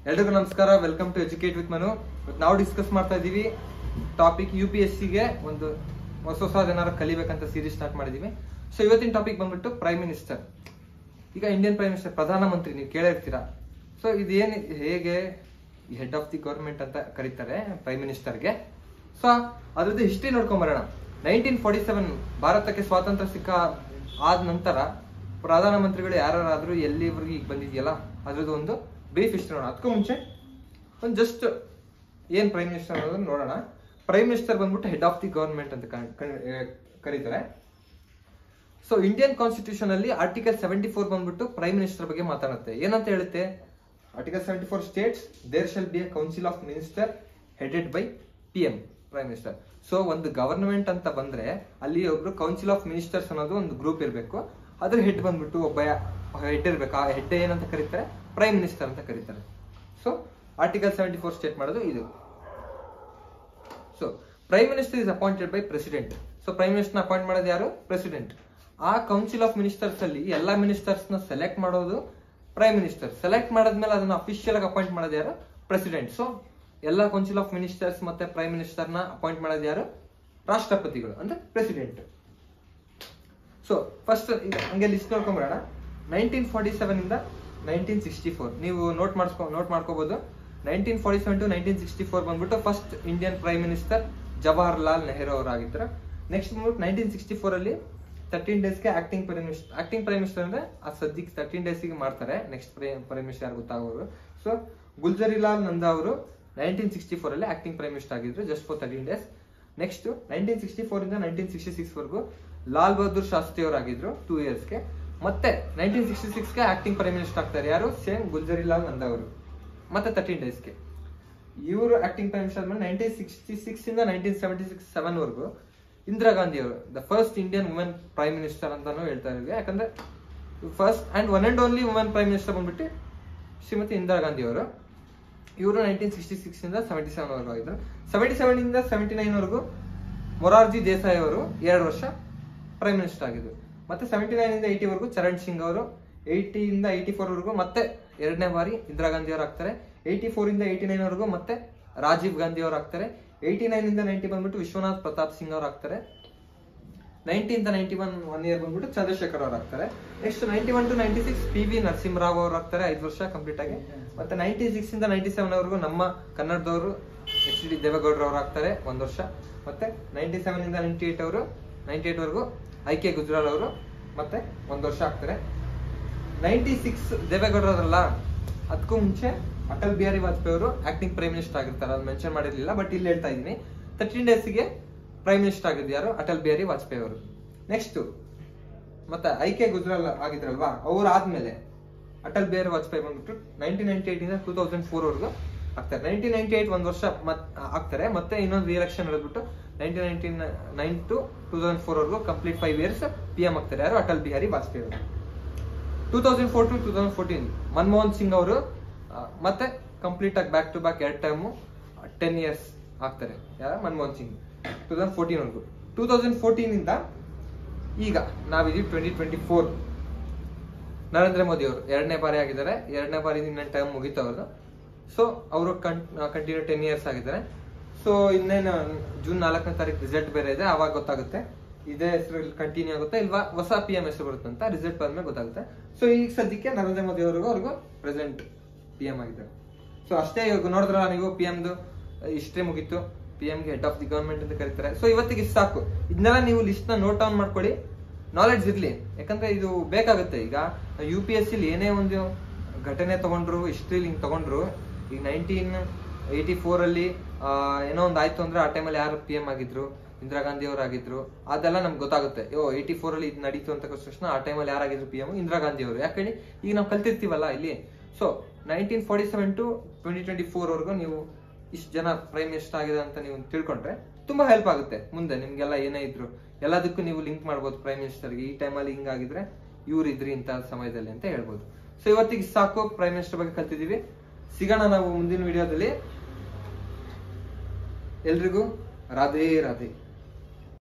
ಎಲ್ರಿಗೂ ನಮಸ್ಕಾರ. Welcome to educate with Manu. ನಾವು ಡಿಸ್ಕಸ್ ಮಾಡ್ತಾ ಇದೀವಿ ಟಾಪಿಕ್ UPSC ಗೆ ಒಂದು ಹೊಸ ಏನಾರು ಕಲಿಬೇಕಂತ ಸೀರೀಸ್ ಸ್ಟಾರ್ಟ್ ಮಾಡಿದೀವಿ. ಸೊ ಇವತ್ತಿನ ಟಾಪಿಕ್ ಬಂದ್ಬಿಟ್ಟು ಪ್ರೈಮ್ ಮಿನಿಸ್ಟರ್. ಈಗ ಇಂಡಿಯನ್ ಪ್ರೈಮ್ ಮಿನಿಸ್ಟರ್, ಪ್ರಧಾನಮಂತ್ರಿ, ನೀವು ಕೇಳಿರ್ತೀರಾ. ಸೊ ಇದೇನು, ಹೇಗೆ ಹೆಡ್ ಆಫ್ ದಿ ಗವರ್ಮೆಂಟ್ ಅಂತ ಕರೀತಾರೆ ಪ್ರೈಮ್ ಮಿನಿಸ್ಟರ್ಗೆ. ಸೊ ಅದ್ರದ್ದು ಹಿಸ್ಟ್ರಿ ನೋಡ್ಕೊಂಬರೋಣ. 1947 ಭಾರತಕ್ಕೆ ಸ್ವಾತಂತ್ರ್ಯ ಸಿಕ್ಕ ಆದ ನಂತರ ಪ್ರಧಾನಮಂತ್ರಿಗಳು ಯಾರಾದ್ರೂ ಎಲ್ಲಿವರೆಗೂ ಈಗ ಬಂದಿದೆಯಲ್ಲ ಅದ್ರದ್ದು ಒಂದು ಬ್ರೀಫ್ ಹಿಸ್ಟ್ರಿ ನೋಡೋಣ. ಅದಕ್ಕೂ ಮುಂಚೆ ಒಂದು ಜಸ್ಟ್ ಏನ್ ಪ್ರೈಮ್ ಮಿನಿಸ್ಟರ್ ಅನ್ನೋದನ್ನ ನೋಡೋಣ. ಪ್ರೈಮ್ ಮಿನಿಸ್ಟರ್ ಬಂದ್ಬಿಟ್ಟು ಹೆಡ್ ಆಫ್ ದಿ ಗವರ್ಮೆಂಟ್ ಅಂತ ಕರೀತಾರೆ. ಸೊ ಇಂಡಿಯನ್ ಕಾನ್ಸ್ಟಿಟ್ಯೂಷನ್ ಅಲ್ಲಿ ಆರ್ಟಿಕಲ್ 74 ಬಂದ್ಬಿಟ್ಟು ಪ್ರೈಮ್ ಮಿನಿಸ್ಟರ್ ಬಗ್ಗೆ ಮಾತಾಡುತ್ತೆ. ಏನಂತ ಹೇಳುತ್ತೆ article 74 states there shall be a council of minister headed by PM, prime minister. So ಒಂದು ಗವರ್ನಮೆಂಟ್ ಅಂತ ಬಂದ್ರೆ ಅಲ್ಲಿ ಒಬ್ರು ಕೌನ್ಸಿಲ್ ಆಫ್ ಮಿನಿಸ್ಟರ್ಸ್ ಅನ್ನೋದು ಒಂದು ಗ್ರೂಪ್ ಇರಬೇಕು. ಅದ್ರ ಹೆಡ್ ಬಂದ್ಬಿಟ್ಟು ಒಬ್ಬ ಹೆಡ್ ಇರ್ಬೇಕು. ಆ ಹೆಡ್ ಏನಂತ ಕರೀತಾರೆ, ಪ್ರೈಮ್ ಮಿನಿಸ್ಟರ್ ಅಂತ ಕರೀತಾರೆ. ಸೊ ಆರ್ಟಿಕಲ್ 74 ಸ್ಟೇಟ್ ಮಾಡೋದು ಇದು. So prime minister is appointed by president. So prime minister appoint ಮಾಡೋದು ಯಾರು, ಪ್ರೆಸಿಡೆಂಟ್. ಆ ಕೌನ್ಸಿಲ್ ಆಫ್ ಮಿನಿಸ್ಟರ್ಸ್ ಅಲ್ಲಿ ಎಲ್ಲಾ ಮಿನಿಸ್ಟರ್ಸ್ ನ ಸೆಲೆಕ್ಟ್ ಮಾಡೋದು ಪ್ರೈಮ್ ಮಿನಿಸ್ಟರ್. ಸೆಲೆಕ್ಟ್ ಮಾಡಾದ್ಮೇಲೆ ಅದನ್ನ ಅಫಿಷಿಯಲ್ ಆಗಿ ಅಪಾಯಿಂಟ್ ಮಾಡೋದು ಯಾರು, ಪ್ರೆಸಿಡೆಂಟ್. ಸೊ ಎಲ್ಲಾ ಕೌನ್ಸಿಲ್ ಆಫ್ ಮಿನಿಸ್ಟರ್ಸ್ ಮತ್ತೆ ಪ್ರೈಮ್ ಮಿನಿಸ್ಟರ್ ನ ಅಪಾಯಿಂಟ್ ಮಾಡೋದು ಯಾರು, ರಾಷ್ಟ್ರಪತಿಗಳು ಅಂದ್ರೆ ಪ್ರೆಸಿಡೆಂಟ್. ಸೊ ಫಸ್ಟ್ ಹಂಗೆ ಲಿಸ್ಟ್ ನೋಡ್ಕೊಂಡ್ಬರೋಣ. 1947 ಇಂದ 1964 ನೀವು ನೋಟ್ ಮಾಡ್ಕೋಬಹುದು. 1947 ಟು 1964 ಬಂದ್ಬಿಟ್ಟು first Indian prime minister Jawaharlal Nehru ಅವರಾಗಿದ್ರು. ನೆಕ್ಸ್ಟ್ ಬಂದ್ಬಿಟ್ಟು 1964 ಅಲ್ಲಿ 13 ಡೇಸ್ಗೆ ಆಕ್ಟಿಂಗ್ ಪ್ರೈಮ್ ಮಿನಿಸ್ಟರ್ ಅಂದ್ರೆ ಆ ಸದ್ಯಕ್ಕೆ 13 ಡೇಸ್ಗೆ ಮಾಡ್ತಾರೆ. ನೆಕ್ಸ್ಟ್ ಪ್ರೈಮ್ ಮಿನಿಸ್ಟರ್ ಯಾರು ಗೊತ್ತಾಗೋರು. ಸೊ ಗುಲ್ಜರಿಲಾಲ್ ನಂದಾ ಅವರು 1964 ಅಲ್ಲಿ ಆಕ್ಟಿಂಗ್ ಪ್ರೈಮ್ ಮಿನಿಸ್ಟರ್ ಆಗಿದ್ರು ಜಸ್ಟ್ ಫಾರ್ 13 ಡೇಸ್. ನೆಕ್ಸ್ಟ್ 1964 ಇಂದ 1966 ವರೆಗೂ ಲಾಲ್ ಬಹದ್ದೂರ್ ಶಾಸ್ತ್ರಿ ಅವರಾಗಿದ್ರು 2 ಇಯರ್ಸ್ಗೆ. ಮತ್ತೆ 1966ಗೆ ಆಕ್ಟಿಂಗ್ ಪ್ರೈಮ್ ಮಿನಿಸ್ಟರ್ ಆಗ್ತಾರೆ ಯಾರು, ಸೇಮ್ ಗುಲ್ಜರಿಲಾಲ್ ನಂದಾ ಅವರು, ಮತ್ತೆ 13 ಡೇಸ್ಗೆ. ಇವರು ಆಕ್ಟಿಂಗ್ ಪ್ರೈಮ್ ಮಿನಿಸ್ಟರ್ ಆದ್ಮೇಲೆ 1966 ಇಂದ 1977 ವರೆಗೂ ಇಂದಿರಾ ಗಾಂಧಿ ಅವರು the first Indian women prime minister ಅಂತಾನು ಹೇಳ್ತಾ ಇದ್ವಿ. ಯಾಕಂದ್ರೆ first and one and only women prime minister ಬಂದ್ಬಿಟ್ಟು ಶ್ರೀಮತಿ ಇಂದಿರಾ ಗಾಂಧಿ ಅವರು. ಇವರು 1966 ಇಂದ 77 ವರೆಗೂ ಆಗಿದ್ರು. 77 ಇಂದ 79 ವರೆಗೂ ಮೊರಾರ್ಜಿ ದೇಸಾಯಿ ಅವರು 2 ವರ್ಷ ಪ್ರೈಮ್ ಮಿನಿಸ್ಟರ್ ಆಗಿದ್ರು. ಮತ್ತೆ 79 ಇಂದ 80 ವರೆಗೂ ಚರಣ್ ಸಿಂಗ್ ಅವರು, 80 ಇಂದ 84 ವರೆಗೂ ಮತ್ತೆ 2ನೇ ಬಾರಿ ಇಂದಿರಾ ಗಾಂಧಿ ಅವರು ಆಗ್ತಾರೆ. 84 ಇಂದ 89 ವರೆಗೂ ಮತ್ತೆ ರಾಜೀವ್ ಗಾಂಧಿ ಅವರು ಆಗ್ತಾರೆ. 89 ಇಂದ 90 ಬಂದ್ಬಿಟ್ಟು ವಿಶ್ವನಾಥ್ ಪ್ರತಾಪ್ ಸಿಂಗ್ ಅವರು ಆಗ್ತಾರೆ. 90 ಇಂದ 91 1 ಇಯರ್ ಬಂದ್ಬಿಟ್ಟು ಚಂದ್ರಶೇಖರ್ ಅವರು ಆಗ್ತಾರೆ. ನೆಕ್ಸ್ಟ್ 91 ಟು 96 PV ನರಸಿಂಹರಾವ್ ಅವರು ಆಗ್ತಾರೆ 5 ವರ್ಷ ಕಂಪ್ಲೀಟ್ ಆಗಿ. ಮತ್ತೆ 96 ಇಂದ 97 ವರೆಗೂ ನಮ್ಮ ಕನ್ನಡದವರು HD ದೇವೇಗೌಡರು ಅವರು ಆಗ್ತಾರೆ 1 ವರ್ಷ. ಮತ್ತೆ 97 ಇಂದ 98 ವರೆಗೂ IK ಗುಜರಾಲ್ ಅವರು ಮತ್ತೆ 1 ವರ್ಷ ಆಗ್ತಾರೆ. 96 ದೇವೇಗೌಡರಲ್ಲ, ಅದಕ್ಕೂ ಮುಂಚೆ ಅಟಲ್ ಬಿಹಾರಿ ವಾಜಪೇಯಿ ಅವರು ಆಕ್ಟಿಂಗ್ ಪ್ರೈಮ್ ಮಿನಿಸ್ಟರ್ ಆಗಿರ್ತಾರೆ. ಅದು ಮೆನ್ಷನ್ ಮಾಡಿರ್ಲಿಲ್ಲ, ಬಟ್ ಇಲ್ಲಿ ಹೇಳ್ತಾ ಇದ್ದೀನಿ. 13 ಡೇಸ್ಗೆ ಪ್ರೈಮ್ ಮಿನಿಸ್ಟರ್ ಆಗಿದ್ದು ಯಾರು, ಅಟಲ್ ಬಿಹಾರಿ ವಾಜಪೇಯಿ ಅವರು. ನೆಕ್ಸ್ಟ್ ಮತ್ತೆ IK ಗುಜರಾಲ್ ಆಗಿದ್ರಲ್ವಾ, ಅವ್ರು ಆದ್ಮೇಲೆ ಅಟಲ್ ಬಿಹಾರಿ ವಾಜಪೇಯಿ ಬಂದ್ಬಿಟ್ಟು 1998 ಇಂದ 2004 ವರೆಗೂ ಆಗ್ತಾರೆ. 1998 1 ವರ್ಷ ಆಗ್ತಾರೆ. ಮತ್ತೆ ಇನ್ನೊಂದು ರಿಎಲೆಕ್ಷನ್ ನಡೆದ್ಬಿಟ್ಟು 1999 ಟು 2004 ವರೆಗೂ ಕಂಪ್ಲೀಟ್ 5 ಇಯರ್ಸ್ PM ಆಗ್ತಾರೆ ಯಾರು, ಅಟಲ್ ಬಿಹಾರಿ ವಾಜಪೇಯಿ ಅವರು. 2004 ಟು 2014 ಮನಮೋಹನ್ ಸಿಂಗ್ ಅವರು ಮತ್ತೆ ಕಂಪ್ಲೀಟ್ ಆಗಿ back to back 2 time 10 years ಆಗ್ತಾರೆ ಯಾರು, ಮನಮೋಹನ್ ಸಿಂಗ್ 2014 ವರೆಗೂ. 2014 ಇಂದ ಈಗ ನಾವಿದೀವಿ 2024. ನರೇಂದ್ರ ಮೋದಿ ಅವರು 2ನೇ ಬಾರಿ ಆಗಿದ್ದಾರೆ. 2ನೇ ಬಾರಿ ಇನ್ನೇನು ಟೈಮ್ ಮುಗೀತು ಅವ್ರದ್ದು. ಸೊ ಅವರು ಕಂಟಿನ್ಯೂ 10 ಇಯರ್ಸ್ ಆಗಿದ್ದಾರೆ. ಸೊ ಇನ್ನೇನು ಜೂನ್ 4ನೇ ತಾರೀಕು ರಿಸಲ್ಟ್ ಬೇರೆ ಇದೆ, ಅವಾಗ ಗೊತ್ತಾಗುತ್ತೆ ಇದೇ ಹೆಸರು ಕಂಟಿನ್ಯೂ ಆಗುತ್ತೆ ಇಲ್ವಾ ಹೊಸ PM ಹೆಸರು ಬರುತ್ತೆ ಅಂತ. ರಿಸಲ್ಟ್ ಬಂದ್ಮೇಲೆ ಗೊತ್ತಾಗುತ್ತೆ. ಸೊ ಈಗ ಸದ್ಯಕ್ಕೆ ನರೇಂದ್ರ ಮೋದಿ ಅವ್ರಿಗೂ ಪ್ರೆಸೆಂಟ್ PM ಆಗಿದ್ದಾರೆ. ಸೊ ಅಷ್ಟೇ. ಇವಾಗ ನೋಡಿದ್ರ ನೀವು PMದು ಹಿಸ್ಟ್ರಿ ಮುಗೀತು. PMಗೆ ಹೆಡ್ ಆಫ್ ದಿ ಗವರ್ಮೆಂಟ್ ಅಂತ ಕರೀತಾರೆ. ಸೊ ಇವತ್ತಿಗೆ ಸಾಕು. ಇದನ್ನೆಲ್ಲ ನೀವು ಲಿಸ್ಟ್ ನ ನೋಟ್ ಡೌನ್ ಮಾಡ್ಕೊಳ್ಳಿ, ನಾಲೆಡ್ಜ್ ಇರ್ಲಿ. ಯಾಕಂದ್ರೆ ಇದು ಬೇಕಾಗುತ್ತೆ. ಈಗ UPSC ಏನೇ ಒಂದು ಘಟನೆ ತಗೊಂಡ್ರು, ಹಿಸ್ಟ್ರಿಲಿ ಹಿಂಗ್ ತಗೊಂಡ್ರು, ಈಗ 1984 ಅಲ್ಲಿ ಏನೋ ಒಂದು ಆಯ್ತು ಅಂದ್ರೆ ಆ ಟೈಮಲ್ಲಿ ಯಾರು PM ಆಗಿದ್ರು, ಇಂದಿರಾ ಗಾಂಧಿ ಅವರು ಆಗಿದ್ರು. ಅದೆಲ್ಲ ನಮ್ಗೆ ಗೊತ್ತಾಗುತ್ತೆ. 84 ಅಲ್ಲಿ ಇದು ನಡೀತು ಅಂತ ತಕ್ಷಣ ಆ ಟೈಮಲ್ಲಿ ಯಾರಾಗಿದ್ರು PM, ಇಂದಿರಾ ಗಾಂಧಿ ಅವರು. ಯಾಕಂದ್ರೆ ಈಗ ನಾವು ಕಲ್ತಿರ್ತೀವಲ್ಲ ಇಲ್ಲಿ. ಸೊ 1947 ಟು 2024 ವರೆಗೂ ನೀವು ಇಷ್ಟು ಜನ ಪ್ರೈಮ್ ಮಿನಿಸ್ಟರ್ ಆಗಿದೆ ಅಂತ ನೀವು ತಿಳ್ಕೊಂಡ್ರೆ ತುಂಬಾ ಹೆಲ್ಪ್ ಆಗುತ್ತೆ. ಮುಂದೆ ನಿಮ್ಗೆಲ್ಲ ಏನೇ ಇದ್ರು ಎಲ್ಲದಕ್ಕೂ ನೀವು ಲಿಂಕ್ ಮಾಡ್ಬೋದು. ಪ್ರೈಮ್ ಮಿನಿಸ್ಟರ್ಗೆ ಈ ಟೈಮಲ್ಲಿ ಹಿಂಗಾಗಿದ್ರೆ ಇವ್ರು ಇದ್ರಿ ಇಂಥ ಸಮಯದಲ್ಲಿ ಅಂತ ಹೇಳ್ಬೋದು. ಸೊ ಇವತ್ತಿಗೆ ಸಾಕು, ಪ್ರೈಮ್ ಮಿನಿಸ್ಟರ್ ಬಗ್ಗೆ ಕಲ್ತಿದೀವಿ. ಸಿಗೋಣ ನಾವು ಮುಂದಿನ ವಿಡಿಯೋದಲ್ಲಿ. ಎಲ್ರಿಗೂ ರಾಧೇ ರಾಧೇ.